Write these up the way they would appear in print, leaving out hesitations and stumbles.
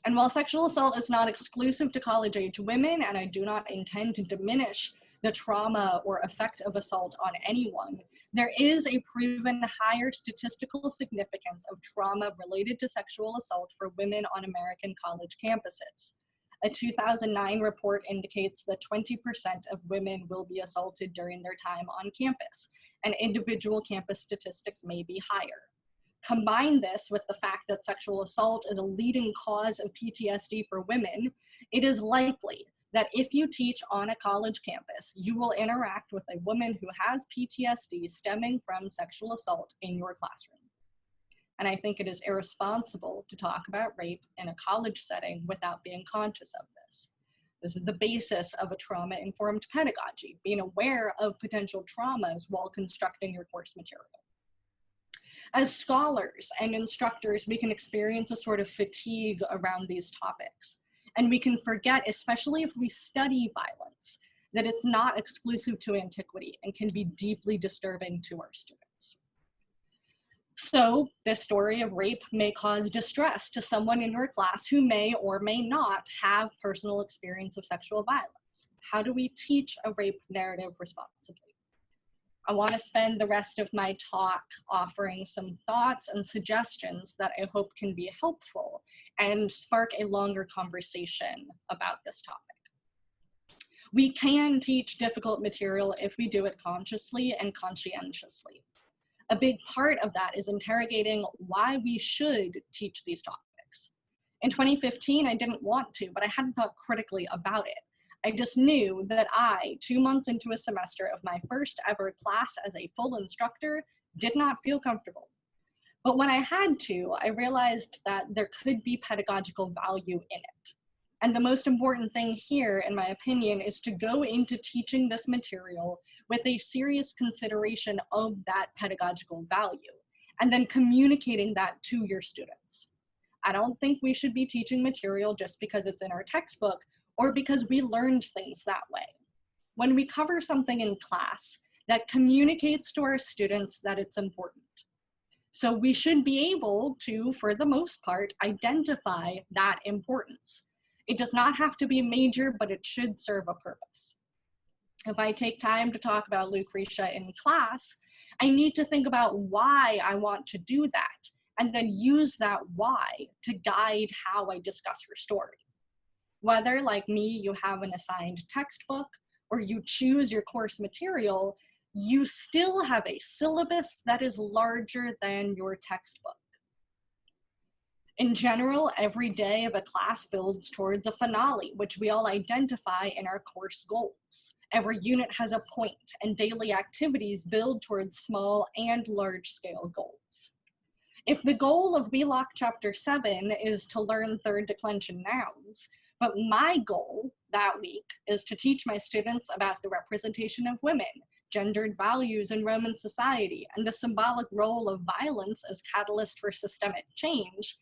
And while sexual assault is not exclusive to college-age women, and I do not intend to diminish the trauma or effect of assault on anyone, there is a proven higher statistical significance of trauma related to sexual assault for women on American college campuses. A 2009 report indicates that 20% of women will be assaulted during their time on campus, and individual campus statistics may be higher. Combine this with the fact that sexual assault is a leading cause of PTSD for women, it is likely that if you teach on a college campus, you will interact with a woman who has PTSD stemming from sexual assault in your classroom. And I think it is irresponsible to talk about rape in a college setting without being conscious of this. This is the basis of a trauma-informed pedagogy, being aware of potential traumas while constructing your course material. As scholars and instructors, we can experience a sort of fatigue around these topics. And we can forget, especially if we study violence, that it's not exclusive to antiquity and can be deeply disturbing to our students. So this story of rape may cause distress to someone in your class who may or may not have personal experience of sexual violence. How do we teach a rape narrative responsibly? I want to spend the rest of my talk offering some thoughts and suggestions that I hope can be helpful and spark a longer conversation about this topic. We can teach difficult material if we do it consciously and conscientiously. A big part of that is interrogating why we should teach these topics. In 2015, I didn't want to, but I hadn't thought critically about it. I just knew that I, 2 months into a semester of my first ever class as a full instructor, did not feel comfortable. But when I had to, I realized that there could be pedagogical value in it. And the most important thing here, in my opinion, is to go into teaching this material with a serious consideration of that pedagogical value, and then communicating that to your students. I don't think we should be teaching material just because it's in our textbook or because we learned things that way. When we cover something in class, that communicates to our students that it's important. So we should be able to, for the most part, identify that importance. It does not have to be major, but it should serve a purpose. If I take time to talk about Lucretia in class, I need to think about why I want to do that, and then use that why to guide how I discuss her story. Whether, like me, you have an assigned textbook or you choose your course material, you still have a syllabus that is larger than your textbook. In general, every day of a class builds towards a finale, which we all identify in our course goals. Every unit has a point, and daily activities build towards small and large-scale goals. If the goal of Wheelock Chapter 7 is to learn third declension nouns, but my goal that week is to teach my students about the representation of women, gendered values in Roman society, and the symbolic role of violence as catalyst for systemic change,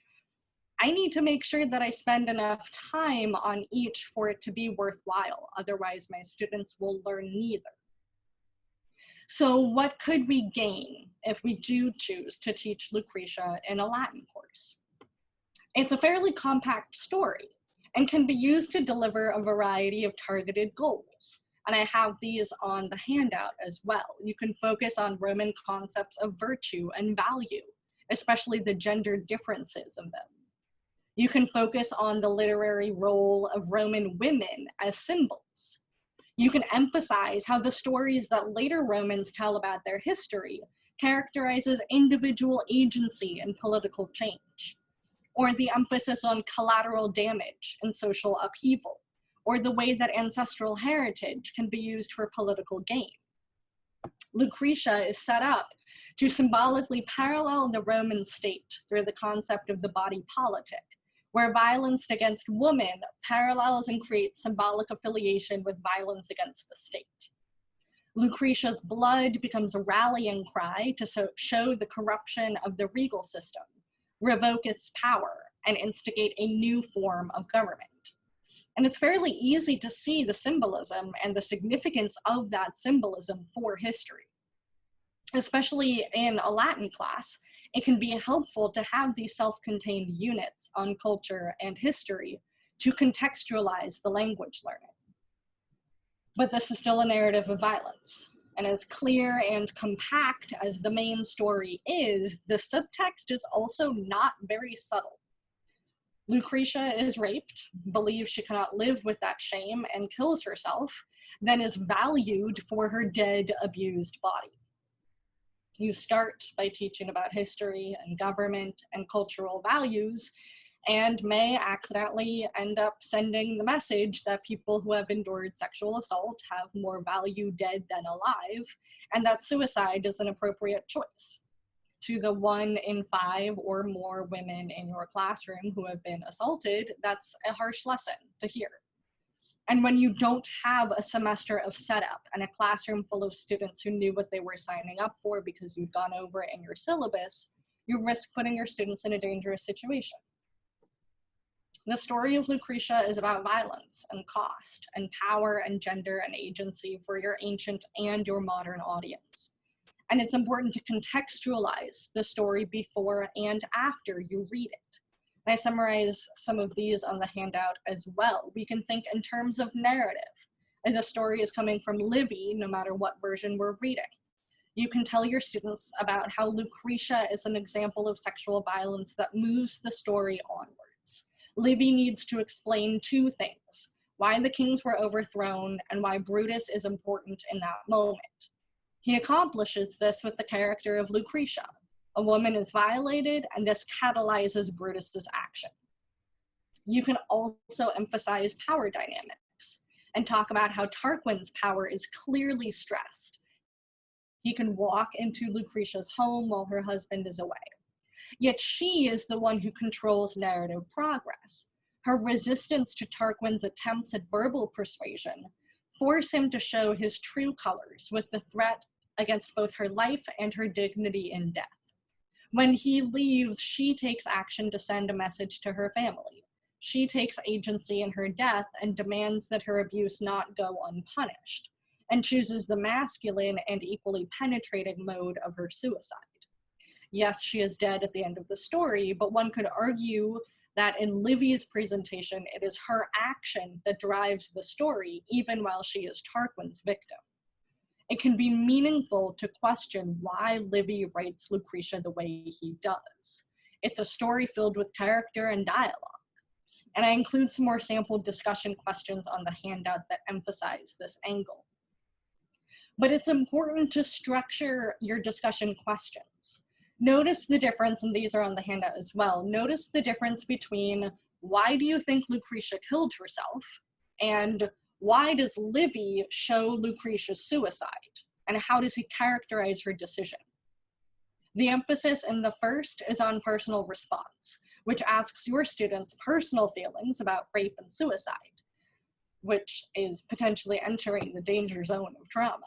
I need to make sure that I spend enough time on each for it to be worthwhile. Otherwise, my students will learn neither. So what could we gain if we do choose to teach Lucretia in a Latin course? It's a fairly compact story and can be used to deliver a variety of targeted goals. And I have these on the handout as well. You can focus on Roman concepts of virtue and value, especially the gender differences of them. You can focus on the literary role of Roman women as symbols. You can emphasize how the stories that later Romans tell about their history characterizes individual agency and political change, or the emphasis on collateral damage and social upheaval, or the way that ancestral heritage can be used for political gain. Lucretia is set up to symbolically parallel the Roman state through the concept of the body politic, where violence against women parallels and creates symbolic affiliation with violence against the state. Lucretia's blood becomes a rallying cry to show the corruption of the regal system, revoke its power, and instigate a new form of government. And it's fairly easy to see the symbolism and the significance of that symbolism for history. Especially in a Latin class, it can be helpful to have these self-contained units on culture and history to contextualize the language learning. But this is still a narrative of violence. And as clear and compact as the main story is, the subtext is also not very subtle. Lucretia is raped, believes she cannot live with that shame, and kills herself, then is valued for her dead, abused body. You start by teaching about history and government and cultural values, and may accidentally end up sending the message that people who have endured sexual assault have more value dead than alive, and that suicide is an appropriate choice. To the 1 in 5 or more women in your classroom who have been assaulted, that's a harsh lesson to hear. And when you don't have a semester of setup and a classroom full of students who knew what they were signing up for because you'd gone over it in your syllabus, you risk putting your students in a dangerous situation. The story of Lucretia is about violence and cost and power and gender and agency for your ancient and your modern audience. And it's important to contextualize the story before and after you read it. And I summarize some of these on the handout as well. We can think in terms of narrative, as a story is coming from Livy, no matter what version we're reading. You can tell your students about how Lucretia is an example of sexual violence that moves the story onwards. Livy needs to explain 2 things: why the kings were overthrown and why Brutus is important in that moment. He accomplishes this with the character of Lucretia. A woman is violated, and this catalyzes Brutus's action. You can also emphasize power dynamics and talk about how Tarquin's power is clearly stressed. He can walk into Lucretia's home while her husband is away. Yet she is the one who controls narrative progress. Her resistance to Tarquin's attempts at verbal persuasion force him to show his true colors with the threat against both her life and her dignity in death. When he leaves, she takes action to send a message to her family. She takes agency in her death and demands that her abuse not go unpunished, and chooses the masculine and equally penetrating mode of her suicide. Yes, she is dead at the end of the story, but one could argue that in Livy's presentation, it is her action that drives the story, even while she is Tarquin's victim. It can be meaningful to question why Livy writes Lucretia the way he does. It's a story filled with character and dialogue. And I include some more sample discussion questions on the handout that emphasize this angle. But it's important to structure your discussion questions. Notice the difference, and these are on the handout as well. Notice the difference between why do you think Lucretia killed herself and why does Livy show Lucretia's suicide, and how does he characterize her decision? The emphasis in the first is on personal response, which asks your students personal feelings about rape and suicide, which is potentially entering the danger zone of trauma.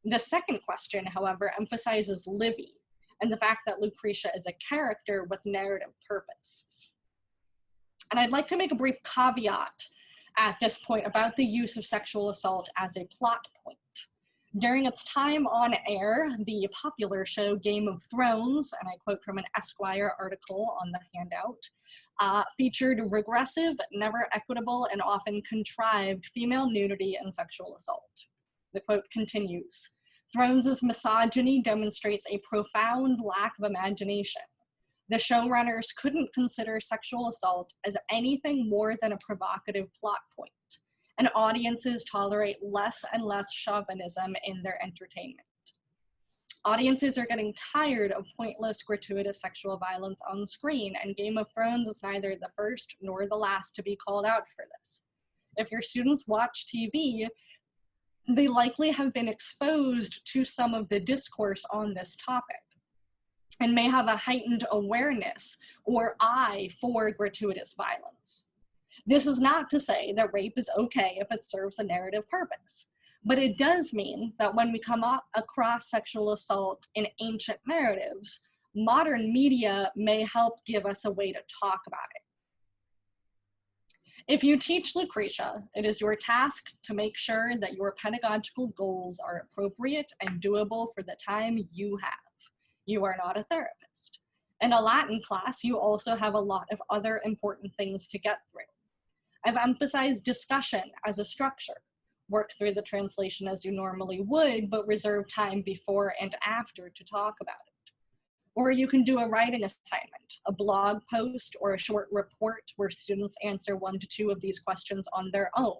The second question, however, emphasizes Livy and the fact that Lucretia is a character with narrative purpose. And I'd like to make a brief caveat at this point about the use of sexual assault as a plot point. During its time on air, the popular show Game of Thrones, and I quote from an Esquire article on the handout, featured regressive, never equitable, and often contrived female nudity and sexual assault. The quote continues, "Thrones' misogyny demonstrates a profound lack of imagination. The showrunners couldn't consider sexual assault as anything more than a provocative plot point, and audiences tolerate less and less chauvinism in their entertainment. Audiences are getting tired of pointless, gratuitous sexual violence on screen, and Game of Thrones is neither the first nor the last to be called out for this. If your students watch TV, they likely have been exposed to some of the discourse on this topic and may have a heightened awareness or eye for gratuitous violence. This is not to say that rape is okay if it serves a narrative purpose, but it does mean that when we come across sexual assault in ancient narratives, modern media may help give us a way to talk about it. If you teach Lucretia, it is your task to make sure that your pedagogical goals are appropriate and doable for the time you have. You are not a therapist. In a Latin class, you also have a lot of other important things to get through. I've emphasized discussion as a structure. Work through the translation as you normally would, but reserve time before and after to talk about it. Or you can do a writing assignment, a blog post, or a short report where students answer 1 to 2 of these questions on their own.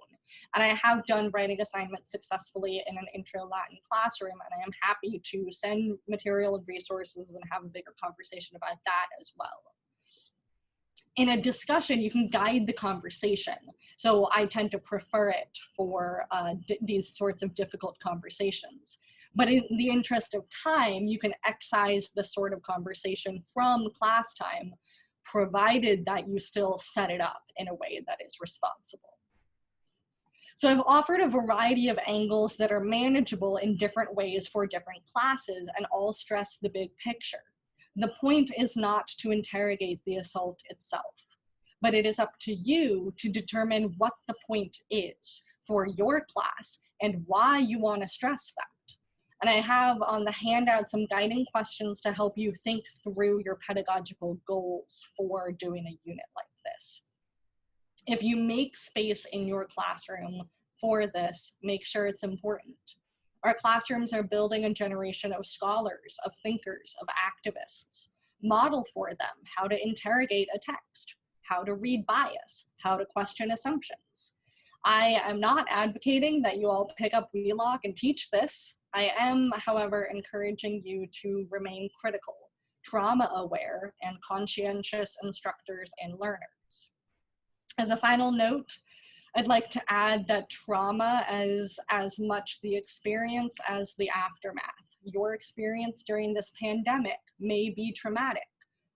And I have done writing assignments successfully in an intro Latin classroom, and I am happy to send material and resources and have a bigger conversation about that as well. In a discussion, you can guide the conversation. So I tend to prefer it for these sorts of difficult conversations. But in the interest of time, you can excise the sort of conversation from class time, provided that you still set it up in a way that is responsible. So I've offered a variety of angles that are manageable in different ways for different classes and all stress the big picture. The point is not to interrogate the assault itself, but it is up to you to determine what the point is for your class and why you want to stress that. And I have on the handout some guiding questions to help you think through your pedagogical goals for doing a unit like this. If you make space in your classroom for this, make sure it's important. Our classrooms are building a generation of scholars, of thinkers, of activists. Model for them how to interrogate a text, how to read bias, how to question assumptions. I am not advocating that you all pick up Wheelock and teach this. I am, however, encouraging you to remain critical, trauma aware, and conscientious instructors and learners. As a final note, I'd like to add that trauma is as much the experience as the aftermath. Your experience during this pandemic may be traumatic,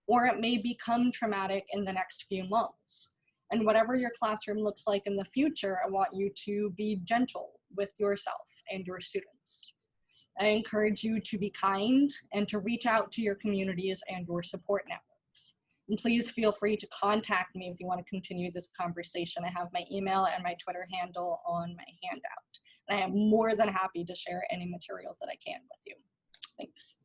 or it may become traumatic in the next few months. And whatever your classroom looks like in the future, I want you to be gentle with yourself and your students. I encourage you to be kind and to reach out to your communities and your support networks. And please feel free to contact me if you want to continue this conversation. I have my email and my Twitter handle on my handout. And I am more than happy to share any materials that I can with you. Thanks.